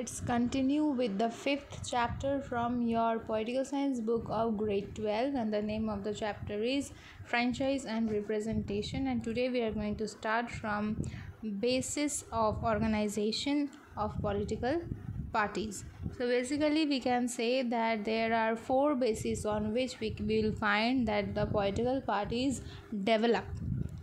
Let's continue with the 5th chapter from your political science book of grade 12, and the name of the chapter is Franchise and Representation. And today we are going to start from basis of organization of political parties. So basically we can say that there are 4 bases on which we will find that the political parties develop.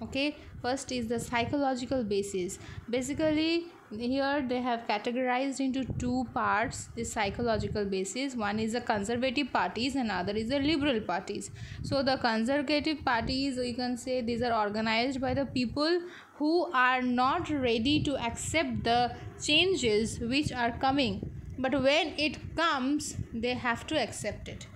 Okay, first is the psychological basis. Basically here they have categorized into 2 parts the psychological basis. One is the conservative parties and other is the liberal parties. So the conservative parties, you can say, these are organized by the people who are not ready to accept the changes which are coming, but when it comes they have to accept it.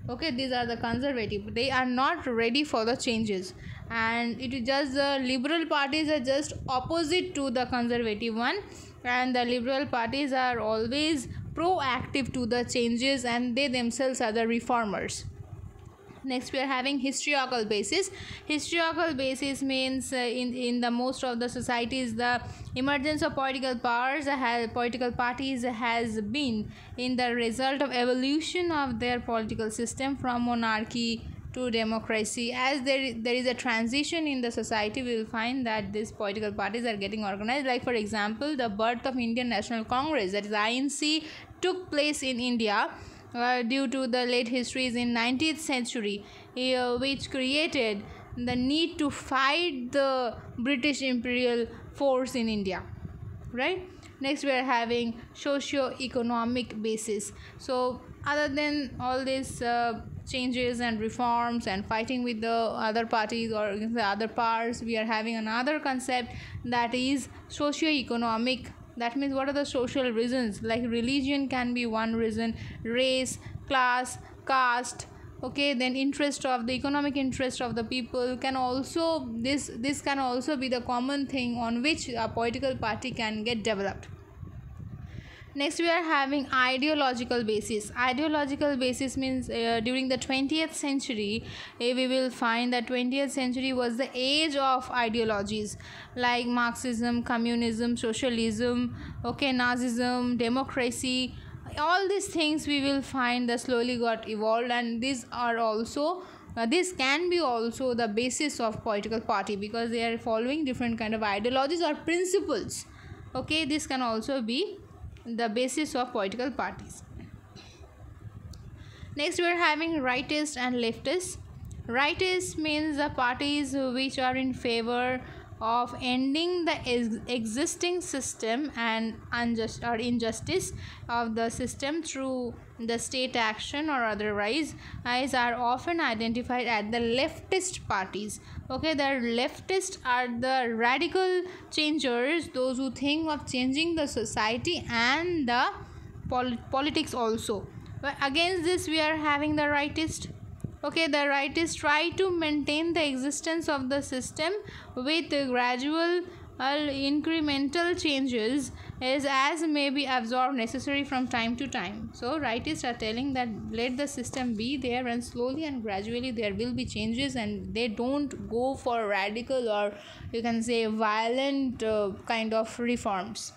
Okay, these are the conservative, they are not ready for the changes, and it is just the liberal parties are just opposite to the conservative one, and the liberal parties are always proactive to the changes and they themselves are the reformers. Next we are having historical basis. Historical basis means in the most of the societies the emergence of political parties has been in the result of evolution of their political system from monarchy to democracy. As there is a transition in the society, we will find that these political parties are getting organized. Like for example, the birth of Indian National Congress, that is INC, took place in India due to the late histories in 19th century, which created the need to fight the British imperial force in India, right? Next we are having socio-economic basis. So other than all these changes and reforms and fighting with the other parties or the other parts, we are having another concept, that is socio-economic. That means what are the social reasons, like religion can be one reason, race, class, caste, okay, then interest of the economic interest of the people can also, this can also be the common thing on which a political party can get developed. Next we are having ideological basis. Ideological basis means during the 20th century we will find that 20th century was the age of ideologies like Marxism, communism, socialism, okay, Nazism, democracy. All these things we will find that slowly got evolved, and these are also this can be also the basis of political party because they are following different kind of ideologies or principles. Okay, this can also be the basis of political parties. Next we are having rightist and leftist. Rightist means the parties which are in favor of ending the existing system and injustice of the system through the state action or otherwise, as are often identified as the leftist parties. Okay, the leftists are the radical changers, those who think of changing the society and the politics also. But against this we are having the rightist. Okay, the rightists try to maintain the existence of the system with gradual incremental changes as may be absorbed necessary from time to time. So rightists are telling that let the system be there and slowly and gradually there will be changes, and they don't go for radical or you can say violent kind of reforms.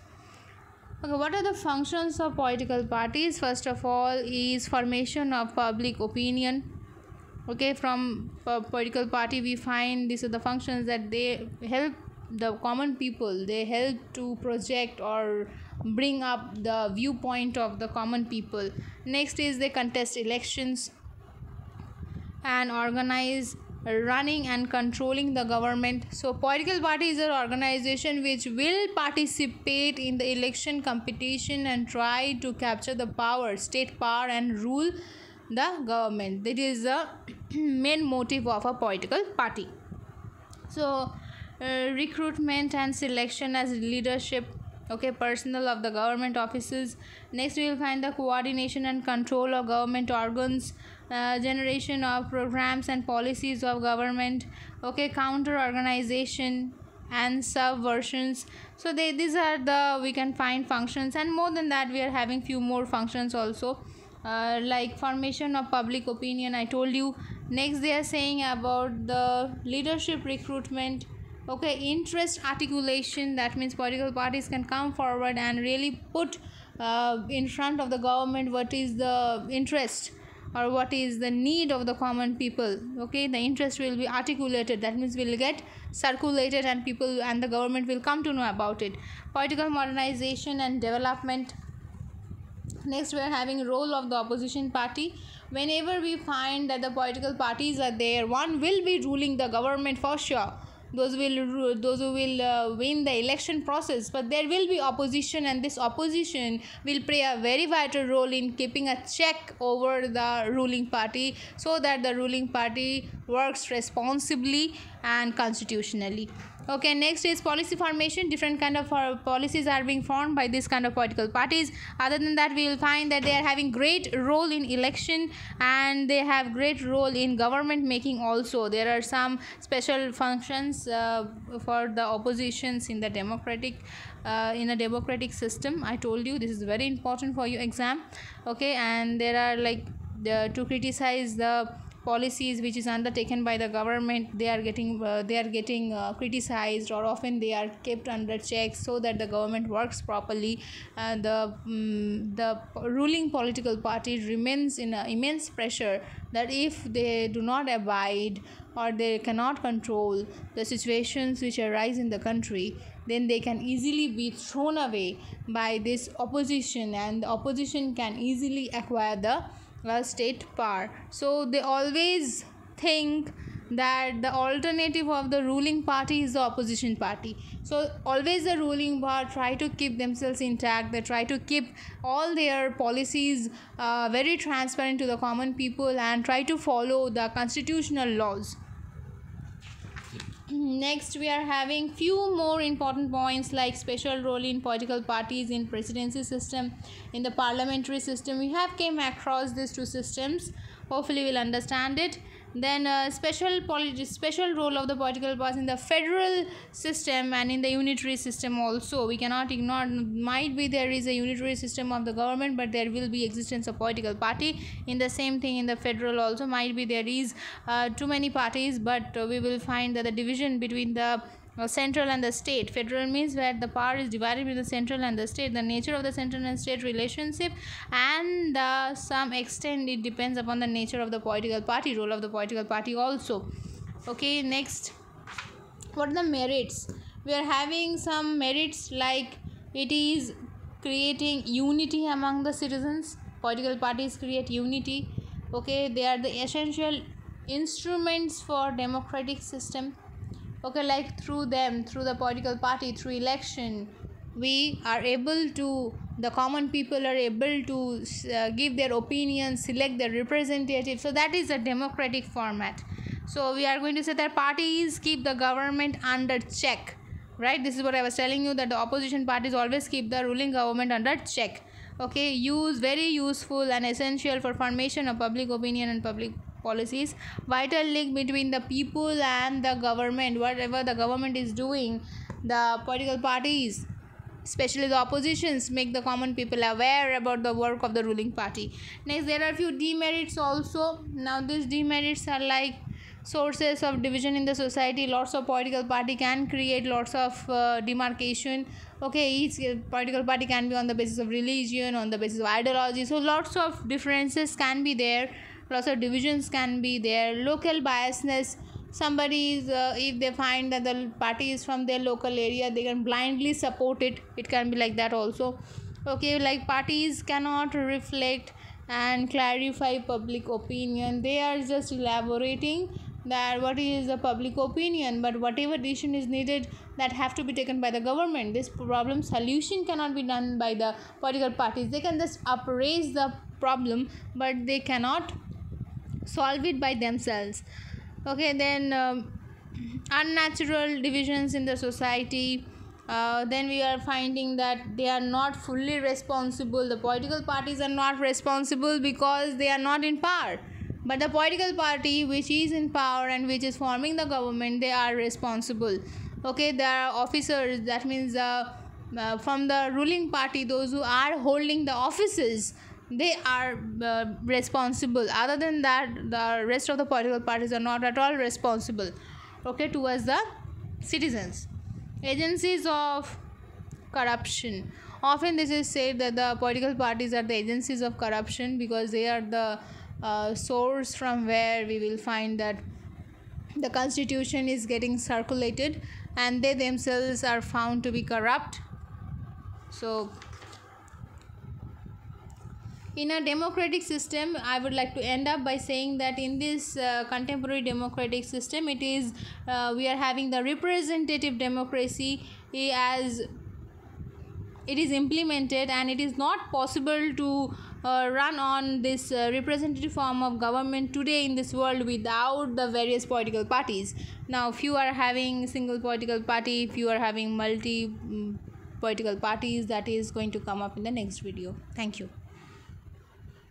Okay, what are the functions of political parties? First of all is formation of public opinion. Okay, from political party we find these are the functions that they help the common people, they help to project or bring up the viewpoint of the common people. Next is they contest elections and organize running and controlling the government. So political party is an organization which will participate in the election competition and try to capture the power, state power, and rule the government. That is the main motive of a political party. So recruitment and selection as leadership, okay, personnel of the government offices. Next we will find the coordination and control of government organs, generation of programs and policies of government, okay, counter organization and subversions. So these are the we can find functions, and more than that we are having few more functions also. Like formation of public opinion, I told you. Next they are saying about the leadership recruitment, okay, interest articulation. That means political parties can come forward and really put in front of the government what is the interest or what is the need of the common people. Okay, the interest will be articulated, that means will get circulated and people and the government will come to know about it. Political modernization and development. Next, we are having role of the opposition party. Whenever we find that the political parties are there, one will be ruling the government for sure. Those who will win the election process, but there will be opposition, and this opposition will play a very vital role in keeping a check over the ruling party, so that the ruling party works responsibly and constitutionally. Okay, next is policy formation. Different kind of policies are being formed by this kind of political parties. Other than that, we will find that they are having great role in election and they have great role in government making also. There are some special functions for the oppositions in the democratic in a democratic system. I told you this is very important for your exam. Okay, and there are like to criticize the policies which is undertaken by the government. They are getting criticized, or often they are kept under check so that the government works properly. The ruling political party remains in immense pressure that if they do not abide or they cannot control the situations which arise in the country, then they can easily be thrown away by this opposition, and the opposition can easily acquire the state power. So they always think that the alternative of the ruling party is the opposition party. So always the ruling party try to keep themselves intact. They try to keep all their policies very transparent to the common people and try to follow the constitutional laws. Next, we are having few more important points like special role in political parties in presidency system, in the parliamentary system. We have came across these two systems. Hopefully, we'll understand it. Then special role of the political parties in the federal system and in the unitary system also. We cannot ignore. Might be there is a unitary system of the government, but there will be existence of political party. In the same thing in the federal also might be there is too many parties, but we will find that the division between the central and the state. Federal means where the power is divided between the central and the state. The nature of the central and state relationship, and some extent it depends upon the nature of the political party, role of the political party also. Okay, next, what are the merits? We are having some merits like it is creating unity among the citizens. Political parties create unity. Okay, they are the essential instruments for democratic system. Okay, like through them, through the political party, through election, we are able to, the common people are able to give their opinions, select their representatives. So that is a democratic format. So we are going to say that parties keep the government under check, right? This is what I was telling you, that the opposition parties always keep the ruling government under check. Okay, very useful and essential for formation of public opinion and public policies. Vital link between the people and the government. Whatever the government is doing, the political parties, especially the oppositions, make the common people aware about the work of the ruling party. Next, there are a few demerits also. Now these demerits are like sources of division in the society. Lots of political party can create lots of demarcation. Okay, each political party can be on the basis of religion, on the basis of ideology. So lots of differences can be there. Lots of divisions can be there. Local biasness. Somebody is, if they find that the party is from their local area, they can blindly support it. It can be like that also. Okay, like parties cannot reflect and clarify public opinion. They are just elaborating that what is the public opinion, but whatever decision is needed, that have to be taken by the government. This problem solution cannot be done by the political parties. They can just upraise the problem, but they cannot solve it by themselves. Okay, then unnatural divisions in the society. Then we are finding that they are not fully responsible. The political parties are not responsible because they are not in power, but the political party which is in power and which is forming the government, they are responsible. Okay, there are officers, that means from the ruling party, those who are holding the offices, they are responsible. Other than that, the rest of the political parties are not at all responsible, okay, towards the citizens. Agencies of corruption. Often this is said that the political parties are the agencies of corruption because they are the source from where we will find that the constitution is getting circulated, and they themselves are found to be corrupt. So in a democratic system, I would like to end up by saying that in this contemporary democratic system, it is we are having the representative democracy as it is implemented, and it is not possible to run on this representative form of government today in this world without the various political parties. Now few are having single political party, few are having multi political parties. That is going to come up in the next video. Thank you.